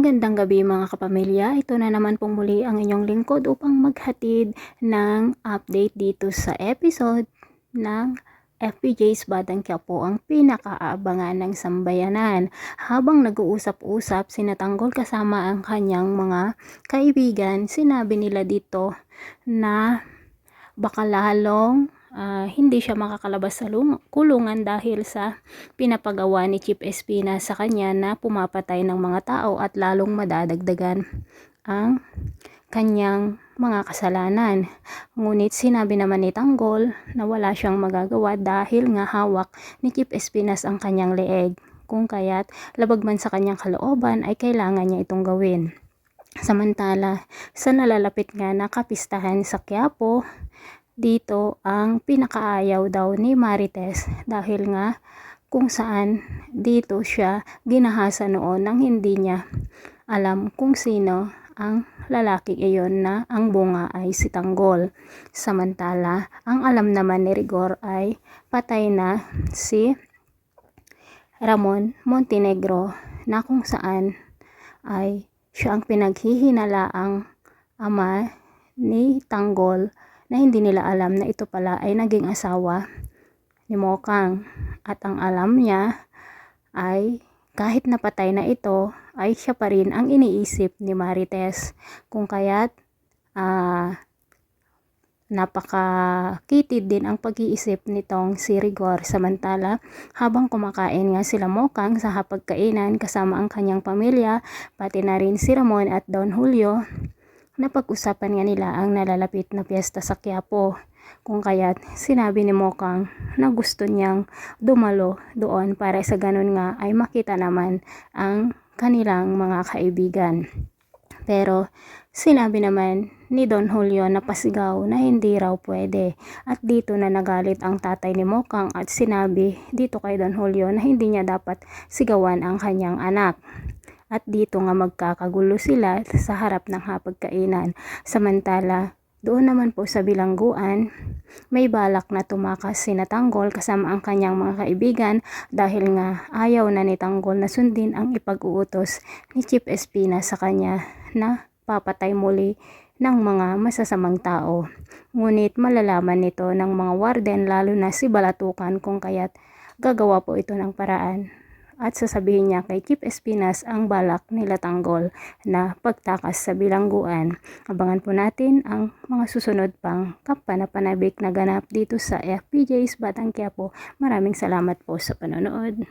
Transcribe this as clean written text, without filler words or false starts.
Magandang gabi mga kapamilya. Ito na naman pong muli ang inyong lingkod upang maghatid ng update dito sa episode ng FPJ's Batang Quiapo, ang pinakaabangan ng sambayanan. Habang nag-uusap-usap, sina Tanggol kasama ang kanyang mga kaibigan, sinabi nila dito na baka lalong hindi siya makakalabas sa kulungan dahil sa pinapagawa ni Chief Espina sa kanya na pumapatay ng mga tao at lalong madadagdagan ang kanyang mga kasalanan. Ngunit sinabi naman ni Tanggol na wala siyang magagawa dahil nga hawak ni Chief Espinas ang kanyang leeg, kung kaya't labag man sa kanyang kalooban ay kailangan niya itong gawin. Samantala, sa nalalapit nga na kapistahan sa Quiapo, dito ang pinakaayaw daw ni Marites dahil nga kung saan dito siya ginahasa noon nang hindi niya alam kung sino ang lalaki iyon na ang bunga ay si Tanggol. Samantala, ang alam naman ni Rigor ay patay na si Ramon Montenegro na kung saan ay siya ang pinaghihinalaang ama ni Tanggol na hindi nila alam na ito pala ay naging asawa ni Mokang. At ang alam niya ay kahit napatay na ito ay siya pa rin ang iniisip ni Marites, kung kaya't napakakitid din ang pag-iisip nitong si Rigor. Samantala, habang kumakain nga sila Mokang sa hapagkainan kasama ang kanyang pamilya, pati na rin si Ramon at Don Julio, napag-usapan nga nila ang nalalapit na piyesta sa Quiapo, kung kaya't sinabi ni Mokang na gusto niyang dumalo doon para sa ganun nga ay makita naman ang kanilang mga kaibigan. Pero sinabi naman ni Don Julio na pasigaw na hindi raw pwede, at dito na nagalit ang tatay ni Mokang at sinabi dito kay Don Julio na hindi niya dapat sigawan ang kanyang anak. At dito nga magkakagulo sila sa harap ng hapagkainan. Samantala, doon naman po sa bilangguan, may balak na tumakas si Tanggol kasama ang kanyang mga kaibigan dahil nga ayaw na ni Tanggol na sundin ang ipag-uutos ni Chief Espina sa kanya na papatay muli ng mga masasamang tao. Ngunit malalaman nito ng mga warden, lalo na si Balatukan, kung kaya't gagawa po ito ng paraan at sasabihin niya kay Chief Espinas ang balak nila Tanggol na pagtakas sa bilangguan. Abangan po natin ang mga susunod pang kapanapanabik na ganap dito sa FPJ's Batang Quiapo. Maraming salamat po sa panonood.